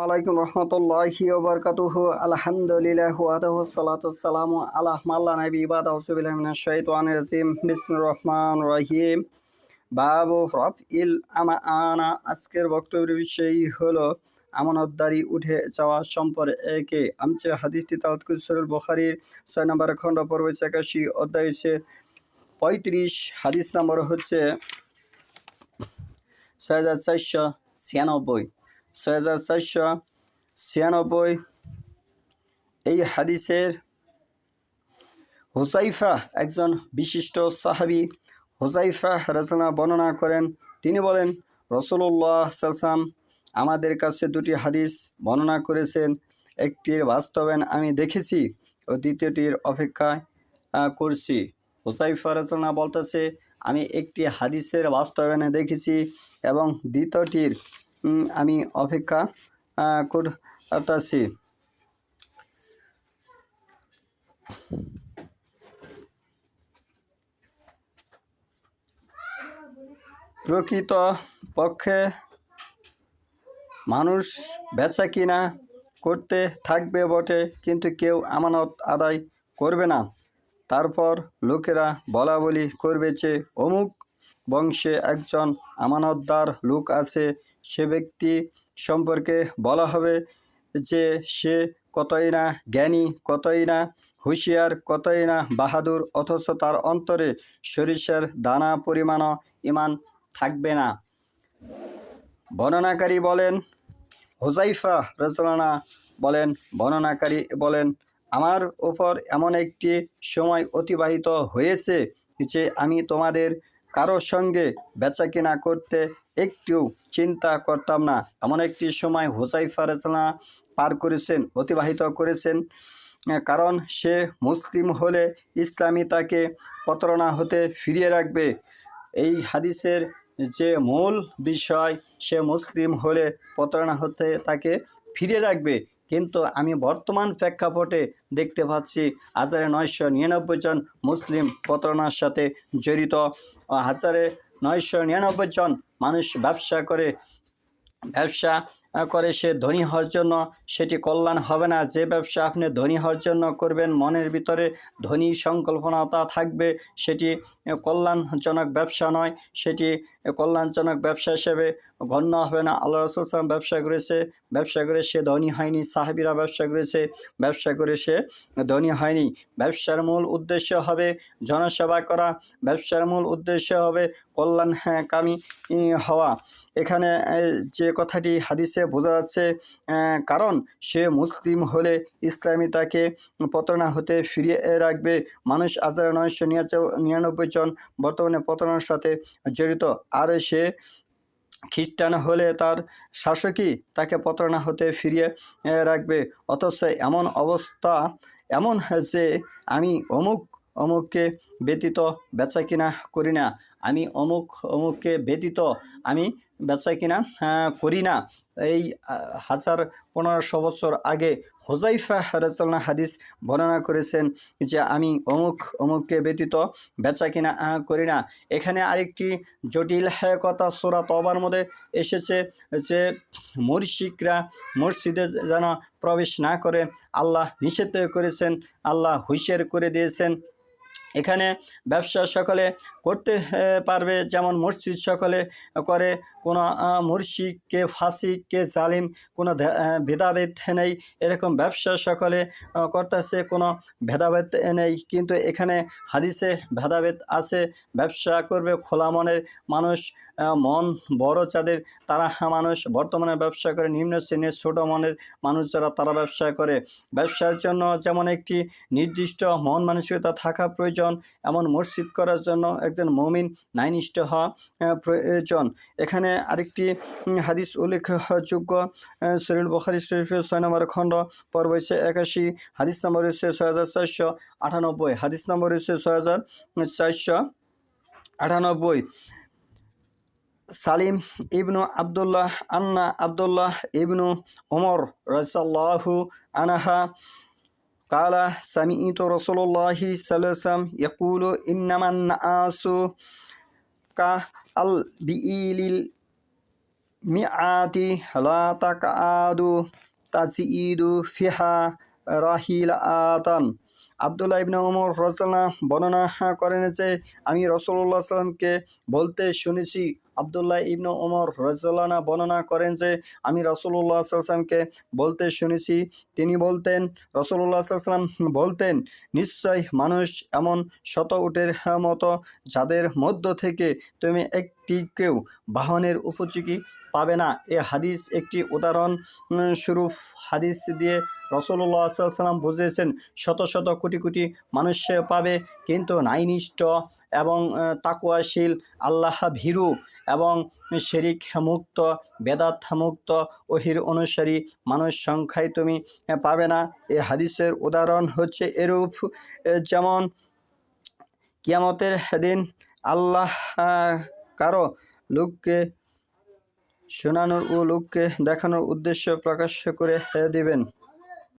আলাইকুম রহমতুল্লাহি ওয়া বারাকাতুহু আলহামদুলিল্লাহ ওয়াহদাহু ওয়াসসালাতু ওয়াসসালামু আলা মাল্লা নাবি বাদাহু বিসমিল্লাহি মিনাশ শাইতানির রাজিম বিসমিল্লাহির রহমানির রহিম বাবু রাফইল আমানা। আজকের বক্তব্যের বিষয় হলো আমানতদারি উঠে যাওয়া সম্পর্কে। আমি যে হাদিসটি তেলাওয়াত করেছি সহিহ বুখারীর 6 নম্বর খণ্ড পর্ব 81 অধ্যায় 35 হাদিস নম্বর হচ্ছে 6496। এই হাদিসের হুযায়ফা একজন বিশিষ্ট সাহাবী। হুযায়ফা রাদিয়াল্লাহু বর্ণনা করেন, তিনি বলেন রাসূলুল্লাহ সাল্লাল্লাহু আলাইহি ওয়াসাল্লাম আমাদের কাছে দুটি হাদিস বর্ণনা করেছেন। একটির বাস্তবায়ন আমি দেখেছি ও দ্বিতীয়টির অপেক্ষা করছি। হুযায়ফা রাদিয়াল্লাহু বলতেছে, আমি একটি হাদিসের বাস্তবায়নে দেখেছি এবং দ্বিতীয়টির আমি অপেক্ষা করতেছি। প্রকৃত পক্ষে মানুষ বেচা কিনা করতে থাকবে বটে, কিন্তু কেউ আমানত আদায় করবে না। তারপর লোকেরা বলা বলি করবে যে অমুক বংশে একজন আমানতদার লোক আছে। সে ব্যক্তি সম্পর্কে বলা হবে যে সে কতই না জ্ঞানী, কতই না হুঁশিয়ার, কতই না বাহাদুর, অথচ তার অন্তরে সরিষার দানা পরিমাণও ঈমান থাকবে না। বর্ণনাকারী বলেন, হুযায়ফা রাদিয়াল্লাহু বলেন, বর্ণনাকারী বলেন, আমার উপর এমন একটি সময় অতিবাহিত হয়েছে যে আমি তোমাদের কারো সঙ্গে বেচাকেনা করতে একটু চিন্তা করতাম না। এমন একটি সময় হুযায়ফা রাদিয়াল্লাহু পার করেছেন, অতিবাহিত করেছেন। কারণ সে মুসলিম হলে ইসলামী তাকে প্রতারণা হতে ফিরিয়ে রাখবে। এই হাদিসের যে মূল বিষয়, সে মুসলিম হলে প্রতারণা হতে তাকে ফিরিয়ে রাখবে। কিন্তু আমি বর্তমান প্রেক্ষাপটে দেখতে পাচ্ছি 1999 জন মুসলিম প্রতারণার সাথে জড়িত। 1999 জন মানুষ ব্যবসা করে সে ধনী হওয়ার জন্য। সেটি কল্যাণ হবে না। যে ব্যবসা আপনি ধনী হওয়ার জন্য করবেন, মনের ভিতরে ধনী সংকল্পনাটা থাকবে, সেটি কল্যাণজনক ব্যবসা নয়, সেটি কল্যাণজনক ব্যবসা হিসেবে গণ্য হবে না। আল্লাহ রাসূল সাল্লাল্লাহু আলাইহি ওয়াসাল্লাম ব্যবসা করে সে ধনী হয়নি। সাহাবীরা ব্যবসা করে সে ধনী হয়নি। ব্যবসার মূল উদ্দেশ্য হবে জনসেবা করা, ব্যবসার মূল উদ্দেশ্য হবে কল্যাণকামী হওয়া। এখানে যে কথাটি হাদিসে বোঝা যাচ্ছে, কারণ সে মুসলিম হলে ইসলামী তাকে প্রতারণা হতে ফিরিয়ে রাখবে। মানুষ 1999 জন বর্তমানে প্রতারণার সাথে জড়িত। আর সে খ্রিস্টান হলে তার শাসকই তাকে প্রতারণা হতে ফিরিয়ে রাখবে। অথচ এমন অবস্থা এমন যে আমি অমুককে ব্যতীত বেচা কিনা করি না, আমি অমুককে ব্যতীত আমি বেচা কিনা করি না। এই 1500 বছর আগে হুযায়ফা রাদিয়াল্লাহু হাদিস বর্ণনা করেছেন যে আমি অমুককে ব্যতীত বেচা কিনা করি না। এখানে আরেকটি জটিল কথা সূরা তওবার মধ্যে এসেছে যে মুশরিকরা মসজিদে যেন প্রবেশ না করে আল্লাহ নিষেধ করেছেন, আল্লাহ হুঁশিয়ার করে দিয়েছেন। এখানে ব্যবসা সকলে করতে পারবে, যেমন মসজিদ সকলে করে। কোনো মুশরিক কে ফাসিক কে জালিম কোনো ভেদাভেদ নেই। এরকম ব্যবসা সকলে করতেছে, কোনো ভেদাভেদ নেই। কিন্তু এখানে হাদিসে ভেদাভেদ আছে। ব্যবসা করবে খোলা মনের মানুষ, মন বড় যাদের, তারা মানুষ বর্তমানে ব্যবসা করে। নিম্ন শ্রেণীর ছোট মনের মানুষ যারা, তারা ব্যবসা করে। ব্যবসার জন্য যেমন একটি নির্দিষ্ট মন মানসিকতা থাকা প্রয়োজন, এমন মসজিদ করার জন্য একজন মুমিন ন্যায়নিষ্ঠ হওয়া প্রয়োজন। এখানে আরেকটি হাদিস উল্লেখযোগ্য, সহিহ বুখারী শরীফের 6 নম্বর খণ্ড পর্ব 81, হাদিস নম্বর হচ্ছে 6498, হাদিস নম্বর হচ্ছে 6498। সালিম ইবনু আব্দুল্লাহ আন্না আব্দুল্লাহ ইবনু ওমর রাদিয়াল্লাহু আনহা কালা সামি'তু রাসূলুল্লাহি সাল্লাল্লাহু আলাইহি ওয়াসাল্লাম ইয়াকুলু ইন্নামান নাসু কা আল বিইলিল মিআতি লা তাকআদু তাজিদু ফিহা রাহিলাতান। আব্দুল্লাহ ইবনে ওমর রাদিয়াল্লাহু আনহু বর্ণনা করেন যে আমি রাসূলুল্লাহ সাল্লাল্লাহু আলাইহি ওয়াসাল্লামকে বলতে শুনেছি। আব্দুল্লাহ ইবনে ওমর রাদিয়াল্লাহু আনহু বর্ণনা করেন যে আমি রাসূলুল্লাহ সাল্লাল্লাহু আলাইহি ওয়াসাল্লামকে বলতে শুনেছি, তিনি বলতেন, রাসূলুল্লাহ সাল্লাল্লাহু আলাইহি ওয়াসাল্লাম বলতেন, নিশ্চয় মানুষ এমন শত উটের মতো যাদের মধ্য থেকে তুমি একটিকেও বাহনের উপযোগী পাবে না। এ হাদিস একটি উদাহরণ স্বরূপ হাদিস দিয়ে রাসূলুল্লাহ সাল্লাল্লাহু আলাইহি ওয়াসাল্লাম বুঝিয়েছেন শত শত কোটি কোটি মানুষ পাবে, কিন্তু ন্যায়নিষ্ঠ এবং তাকওয়াশীল, আল্লাহ ভীরু এবং শিরিক মুক্ত, বেদাত মুক্ত, ওহির অনুসারী মানুষ সংখ্যায় তুমি পাবে না। এই হাদিসের উদাহরণ হচ্ছে এরূপ, যেমন কিয়ামতের দিন আল্লাহ কারো লোককে শোনানোর ও লোককে দেখানোর উদ্দেশ্য প্রকাশ করে দিবেন।